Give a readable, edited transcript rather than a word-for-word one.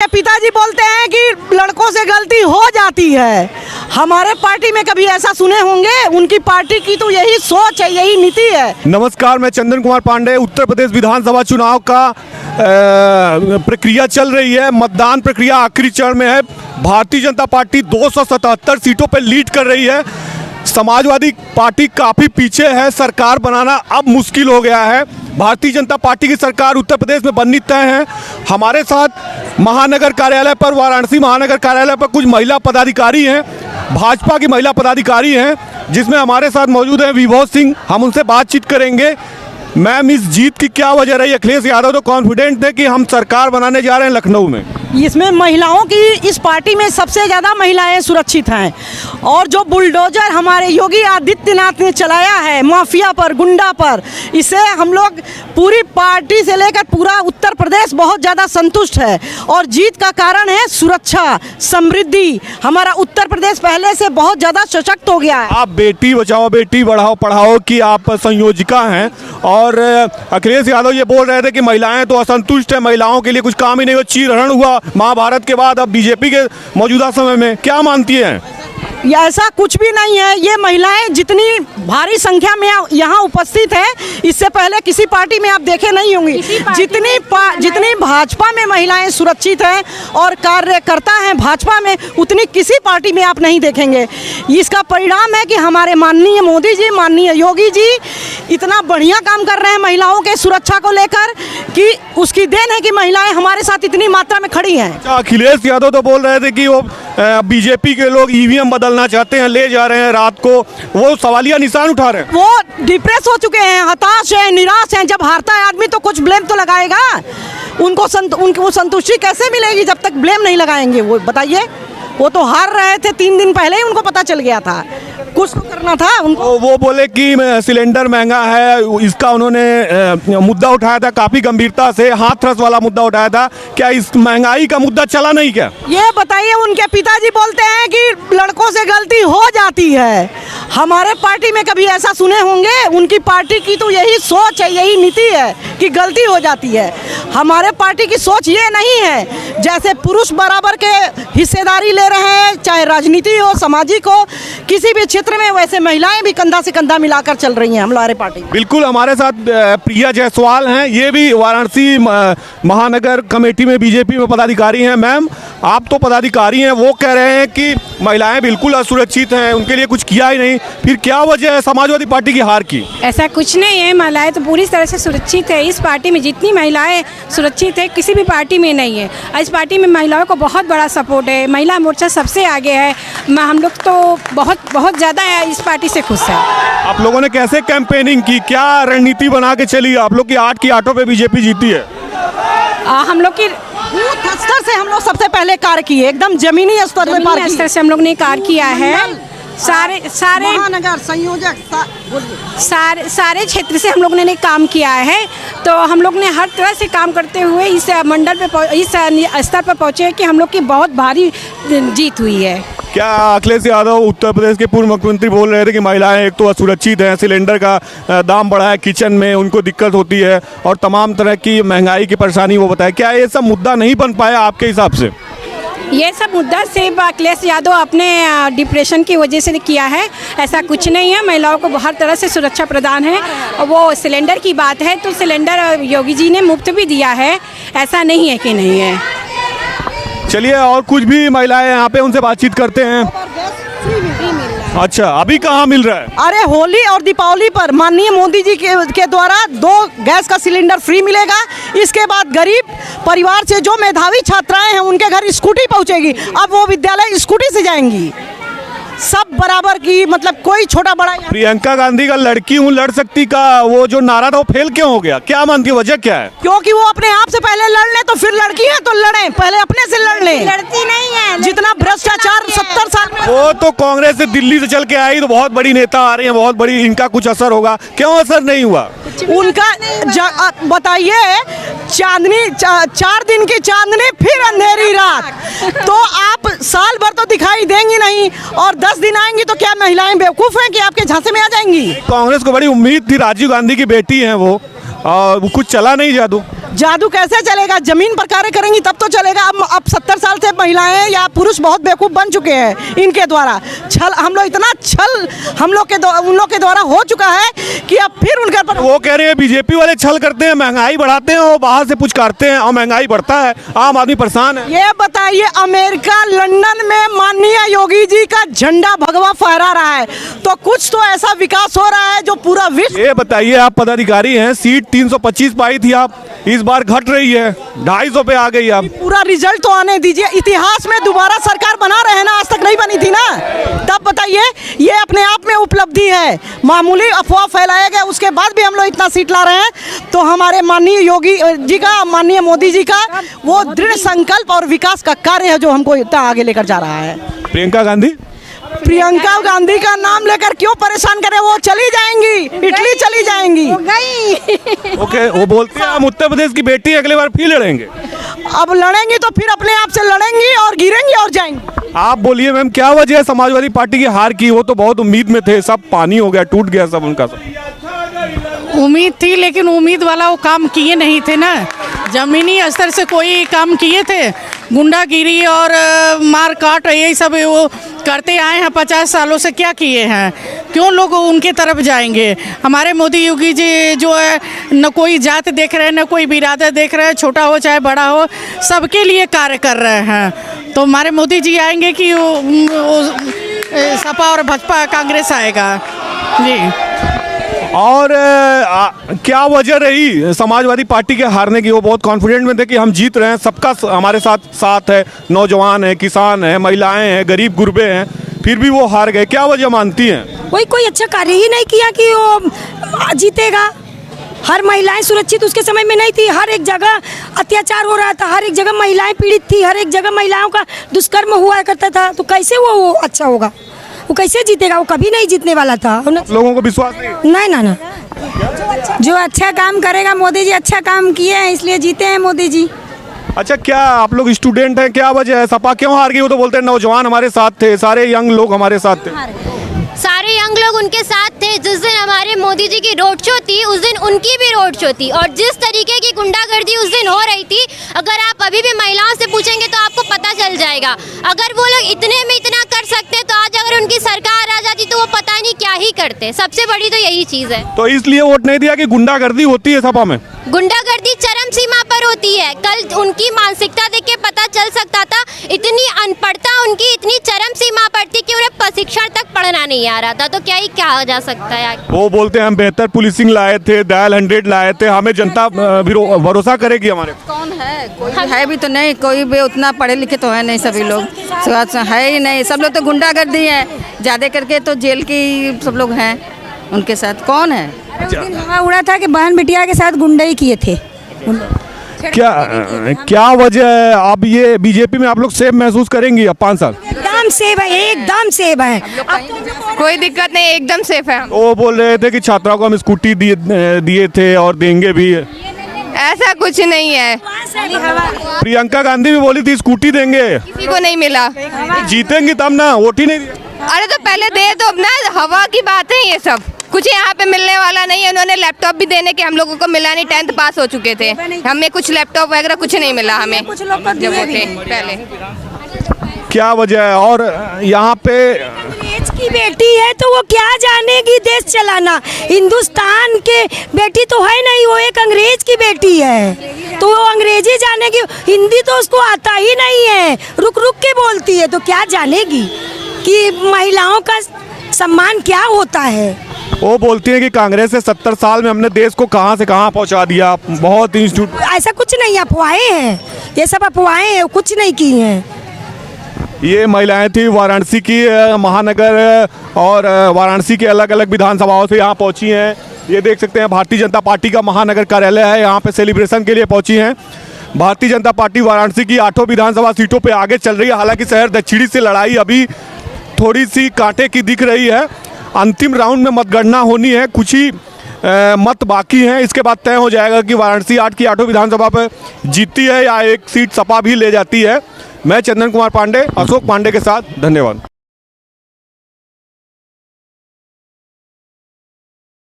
पिताजी बोलते हैं कि लड़कों से गलती हो जाती है। हमारे पार्टी में कभी ऐसा सुने होंगे? उनकी पार्टी की तो यही सोच है, यही नीति है। नमस्कार, मैं चंदन कुमार पांडे। उत्तर प्रदेश विधानसभा चुनाव का प्रक्रिया चल रही है। मतदान प्रक्रिया आखिरी चरण में है। भारतीय जनता पार्टी 277 सीटों पर लीड कर रही है। समाजवादी पार्टी काफ़ी पीछे है। सरकार बनाना अब मुश्किल हो गया है। भारतीय जनता पार्टी की सरकार उत्तर प्रदेश में बननी तय है। हमारे साथ महानगर कार्यालय पर, वाराणसी महानगर कार्यालय पर कुछ महिला पदाधिकारी हैं, भाजपा की महिला पदाधिकारी हैं, जिसमें हमारे साथ मौजूद हैं विभो सिंह। हम उनसे बातचीत करेंगे। मैम, इस जीत की क्या वजह रही? अखिलेश यादव तो कॉन्फिडेंट थे कि हम सरकार बनाने जा रहे हैं लखनऊ में। इसमें महिलाओं की, इस पार्टी में सबसे ज़्यादा महिलाएं सुरक्षित हैं। और जो बुलडोजर हमारे योगी आदित्यनाथ ने चलाया है माफिया पर, गुंडा पर, इसे हम लोग पूरी पार्टी से लेकर पूरा उत्तर प्रदेश बहुत ज़्यादा संतुष्ट है। और जीत का कारण है सुरक्षा, समृद्धि। हमारा उत्तर प्रदेश पहले से बहुत ज़्यादा सशक्त हो गया है। आप बेटी बचाओ बेटी बढ़ाओ पढ़ाओ की आप संयोजिका हैं, और अखिलेश यादव ये बोल रहे थे कि महिलाएं तो असंतुष्ट है, महिलाओं के लिए कुछ काम ही नहीं हुआ। चीरहरण हुआ महाभारत के बाद, अब बीजेपी के मौजूदा समय में क्या मानती हैं? ऐसा कुछ भी नहीं है। ये महिलाएं जितनी भारी संख्या में यहाँ उपस्थित है, इससे पहले किसी पार्टी में आप देखे नहीं होंगी। जितनी भाजपा में महिलाएं सुरक्षित हैं और कार्यकर्ता हैं भाजपा में, उतनी किसी पार्टी में आप नहीं देखेंगे। इसका परिणाम है कि हमारे माननीय मोदी जी, माननीय योगी जी इतना बढ़िया काम कर रहे हैं महिलाओं के सुरक्षा को लेकर कि उसकी देन है कि महिलाएं हमारे साथ इतनी मात्रा में खड़ी हैं। अखिलेश यादव तो बोल रहे थे कि वो बीजेपी के लोग ईवीएम बदलना चाहते हैं, ले जा रहे हैं रात को, वो सवालिया निशान उठा रहे हैं। वो डिप्रेस हो चुके हैं, हताश हैं, निराश हैं। जब हारता है आदमी तो कुछ ब्लेम तो लगाएगा। उनको संतुष्टि कैसे मिलेगी जब तक ब्लेम नहीं लगाएंगे? वो बताइए। वो तो हार रहे थे 3 दिन पहले ही, उनको पता चल गया था, कुछ तो करना था उनको। वो बोले कि सिलेंडर महंगा है, इसका उन्होंने मुद्दा उठाया था काफ़ी गंभीरता से, हाथरस वाला मुद्दा उठाया था। क्या इस महंगाई का मुद्दा चला नहीं क्या? ये बताइए। उनके पिताजी बोलते हैं कि लड़कों से गलती हो जाती है। हमारे पार्टी में कभी ऐसा सुने होंगे? उनकी पार्टी की तो यही सोच है, यही नीति है कि गलती हो जाती है। हमारे पार्टी की सोच ये नहीं है। जैसे पुरुष बराबर के हिस्सेदारी ले रहे हैं, चाहे राजनीति हो, सामाजिक हो, किसी भी क्षेत्र में, वैसे महिलाएं भी कंधा से कंधा मिलाकर चल रही हैं हमारे पार्टी। बिल्कुल, हमारे साथ प्रिया जायसवाल हैं, ये भी वाराणसी महानगर कमेटी में बीजेपी में पदाधिकारी हैं। मैम, आप तो पदाधिकारी हैं, वो कह रहे हैं कि महिलाएं बिल्कुल असुरक्षित हैं, उनके लिए कुछ किया ही नहीं। फिर क्या वजह है समाजवादी पार्टी की हार की? ऐसा कुछ नहीं है, महिलाएं तो पूरी तरह से सुरक्षित है। इस पार्टी में जितनी महिलाएं सुरक्षित है, किसी भी पार्टी में नहीं है। इस पार्टी में महिलाओं को बहुत बड़ा सपोर्ट है। महिला मोर्चा सबसे आगे है। हम लोग तो बहुत ज़्यादा इस पार्टी से खुश है। आप लोगों ने कैसे कैंपेनिंग की, क्या रणनीति बना के चली? आप लोग की 8 की 8 पे बीजेपी जीती है। हम लोग की बूथ स्तर से हम लोग सबसे पहले कार्य किए, एकदम जमीनी स्तर से हम लोग ने कार्य किया है। सारे महानगर संयोजक सारे क्षेत्र से हम लोग ने काम किया है। तो हम लोग ने हर तरह से काम करते हुए इस मंडल पे, इस स्तर पर पहुँचे कि हम लोग की बहुत भारी जीत हुई है। क्या अखिलेश यादव उत्तर प्रदेश के पूर्व मुख्यमंत्री बोल रहे थे कि महिलाएं एक तो असुरक्षित हैं, सिलेंडर का दाम बढ़ा है, किचन में उनको दिक्कत होती है, और तमाम तरह की महंगाई की परेशानी वो बताए? क्या ये सब मुद्दा नहीं बन पाया आपके हिसाब से? ये सब मुद्दा सिर्फ अखिलेश यादव अपने डिप्रेशन की वजह से किया है। ऐसा कुछ नहीं है। महिलाओं को हर तरह से सुरक्षा प्रदान है। वो सिलेंडर की बात है तो सिलेंडर योगी जी ने मुफ्त भी दिया है, ऐसा नहीं है कि नहीं है। चलिए, और कुछ भी महिलाएं यहाँ पे, उनसे बातचीत करते हैं। अच्छा, अभी कहाँ मिल रहा है? अरे होली और दीपावली पर माननीय मोदी जी के द्वारा 2 गैस का सिलेंडर फ्री मिलेगा। इसके बाद गरीब परिवार से जो मेधावी छात्राएं हैं उनके घर स्कूटी पहुंचेगी। अब वो विद्यालय स्कूटी से जाएंगी, सब बराबर की, मतलब कोई छोटा बड़ा। प्रियंका गांधी का लड़की हूँ लड़ सकती का वो जो नारा था वो फेल क्यों हो गया? क्या मानती है, वजह क्या है? क्योंकि वो अपने आप से पहले लड़ ले, तो फिर लड़की है तो लड़े, पहले अपने से लड़ ले। लड़ती नहीं है। जितना भ्रष्टाचार 70 साल में, वो तो कांग्रेस से दिल्ली से चल के आई, तो बहुत बड़ी नेता आ रही है, बहुत बड़ी, इनका कुछ असर होगा। क्यों असर नहीं हुआ उनका? बताइए, चांदनी 4 दिन की चांदनी फिर अंधेरी रात। बात। तो आप साल भर तो दिखाई देंगी नहीं और 10 दिन आएंगी तो क्या महिलाएं बेवकूफ़ हैं कि आपके झांसे में आ जाएंगी? कांग्रेस को बड़ी उम्मीद थी, राजीव गांधी की बेटी हैं वो, और कुछ चला नहीं जादू। जादू कैसे चलेगा? जमीन पर कार्य करेंगी तब तो चलेगा। अब 70 साल से महिलाएं या पुरुष बहुत बेवकूफ़ बन चुके हैं इनके द्वारा। छल हम लोग इतना छल हम लोग के उन लोग के द्वारा हो चुका है कि अब फिर उनके पर वो कह रहे हैं बीजेपी वाले छल करते हैं, महंगाई बढ़ाते हैं और बाहर से पुचकारते हैं और महंगाई बढ़ता है, आम आदमी परेशान है। ये बताइए, अमेरिका लंदन में माननीय योगी जी का झंडा भगवा फहरा रहा है, तो कुछ तो ऐसा विकास हो रहा है जो पूरा विश्व। ये बताइए, आप पदाधिकारी हैं, सीट 325 पाई थी आप, इस बार घट रही है, 250 पे आ गई आप। पूरा रिजल्ट तो आने दीजिए। इतिहास में दोबारा सरकार बना रहे हैं ना, आज तक नहीं बनी थी ना, तब बताइए। ये अपने आप में उपलब्धि है। मामूली अफवाह फैलाया गया, उसके बाद भी हम लोग इतना सीट ला रहे हैं, तो हमारे माननीय योगी जी का, माननीय मोदी जी का वो दृढ़ संकल्प और विकास का कार्य है जो हमको इतना आगे लेकर जा रहा है। प्रियंका गांधी का नाम लेकर क्यों परेशान करें? वो चली जाएंगी, इटली चली जाएंगी। ओके, वो बोलते हैं हम उत्तर प्रदेश की बेटी अगले बार फिर लड़ेंगे। अब लड़ेंगी तो फिर अपने आप से लड़ेंगी और गिरेंगी और जाएंगी। आप बोलिए मैम, क्या वजह है समाजवादी पार्टी की हार की? वो तो बहुत उम्मीद में थे, सब पानी हो गया, टूट गया सब उनका सब। उम्मीद थी, लेकिन उम्मीद वाला वो काम किए नहीं थे ना। जमीनी स्तर से कोई काम किए थे? गुंडागिरी और मार काट यही सब वो करते आए हैं 50 सालों से, क्या किए हैं? क्यों लोग उनके तरफ जाएंगे? हमारे मोदी योगी जी जो है, न कोई जात देख रहे हैं, न कोई बिरादर देख रहे हैं, छोटा हो चाहे बड़ा हो, सबके लिए कार्य कर रहे हैं। तो हमारे मोदी जी आएंगे कि वो सपा और भाजपा कांग्रेस आएगा जी। और क्या वजह रही समाजवादी पार्टी के हारने की? वो बहुत कॉन्फिडेंट में थे कि हम जीत रहे हैं, सबका हमारे साथ है, नौजवान है, किसान है, महिलाएं हैं, गरीब गुरबे हैं, फिर भी वो हार गए। क्या वजह मानती हैं? कोई अच्छा कार्य ही नहीं किया कि वो जीतेगा। हर महिलाएं सुरक्षित उसके समय में नहीं थी, हर एक जगह अत्याचार हो रहा था, हर एक जगह महिलाएं पीड़ित थी, हर एक जगह महिलाओं का दुष्कर्म हुआ करता था, तो कैसे वो अच्छा होगा? वो कैसे जीतेगा? वो कभी नहीं जीतने वाला था। लोगों को विश्वास नहीं? ना। जो अच्छा काम करेगा, मोदी जी अच्छा काम किए हैं इसलिए जीते हैं मोदी जी। अच्छा, क्या आप लोग स्टूडेंट हैं? क्या वजह है, सपा क्यों हार गई? वो तो बोलते हैं नौजवान हमारे साथ थे, सारे यंग लोग हमारे साथ थे। सारे यंग लोग उनके साथ थे। जिस दिन हमारे मोदी जी की रोड शो थी, उस दिन उनकी भी रोड शो थी, और जिस तरीके की गुंडागर्दी उस दिन हो रही थी, अगर आप अभी भी महिलाओं से पूछेंगे तो आपको पता चल जाएगा। अगर वो लोग इतने में इतना कर सकते तो आज अगर उनकी सरकार आ जाती तो वो पता नहीं क्या ही करते। सबसे बड़ी तो यही चीज़ है। तो इसलिए वोट नहीं दिया कि गुंडागर्दी होती है सपा में? गुंडागर्दी चरम सीमा पर होती है। कल उनकी मानसिकता देख के पता चल सकता था। इतनी अनपढ़ता उनकी इतनी चरम सीमा पर थी कि उन्हें प्रशिक्षण तक पढ़ना नहीं आ रहा था, तो क्या ही कहा जा सकता है। वो बोलते हैं हम बेहतर पुलिसिंग लाए थे, डायल 100 लाए थे, हमें जनता भरोसा करेगी हमारे। कौन है? कोई है भी तो नहीं, कोई भी उतना पढ़े लिखे तो है नहीं, सभी लोग है ही नहीं, सब लोग तो गुंडागर्दी है ज़्यादा करके, तो जेल की सब लोग हैं उनके साथ। कौन है? हवा उड़ा था कि बहन बिटिया के साथ गुंडे किए थे। क्या वजह है? अब ये बीजेपी में आप लोग सेफ महसूस करेंगी अब 5 साल? एकदम सेफ है, एकदम सेफ है, कोई दिक्कत नहीं, एकदम सेफ है। वो बोल रहे थे कि छात्राओं को हम स्कूटी दिए थे और देंगे भी। ऐसा कुछ नहीं है। प्रियंका गांधी भी बोली थी स्कूटी देंगे, किसी को नहीं मिला। जीतेंगी तब ना, वोट ही नहीं दिया। अरे तो पहले दे दो ना, हवा की बात है ये सब, कुछ यहाँ पे मिलने वाला नहीं है। उन्होंने लैपटॉप भी देने के हम लोगों को मिला नहीं, 10th पास हो चुके थे, हमें कुछ लैपटॉप वगैरह कुछ नहीं मिला हमें जब वो थे पहले। क्या वजह है? और यहाँ पे अंग्रेज की बेटी है तो वो क्या जानेगी देश चलाना? हिंदुस्तान के बेटी तो है नहीं, वो एक अंग्रेज की बेटी है, तो वो अंग्रेजी जानेगी? हिंदी तो उसको आता ही नहीं है, रुक रुक के बोलती है, तो क्या जानेगी कि महिलाओं का सम्मान क्या होता है? वो बोलती है कि कांग्रेस से 70 साल में हमने देश को कहां से कहां पहुंचा दिया, बहुत इंस्टीट्यूट। ऐसा कुछ नहीं, अफवाहें हैं, ये सब अफवाहें हैं, कुछ नहीं की हैं। ये महिलाएं थी वाराणसी की महानगर और वाराणसी के अलग अलग विधानसभाओं से यहाँ पहुँची हैं। ये देख सकते हैं भारतीय जनता पार्टी का महानगर कार्यालय है, यहाँ पे सेलिब्रेशन के लिए पहुँची हैं। भारतीय जनता पार्टी वाराणसी की 8 विधानसभा सीटों पे आगे चल रही है। हालांकि शहर दक्षिणी से लड़ाई अभी थोड़ी सी कांटे की दिख रही है। अंतिम राउंड में मतगणना होनी है, कुछ ही मत बाकी हैं। इसके बाद तय हो जाएगा कि वाराणसी 8 की 8 विधानसभा पर जीतती है या एक सीट सपा भी ले जाती है। मैं चंदन कुमार पांडे, अशोक पांडे के साथ, धन्यवाद।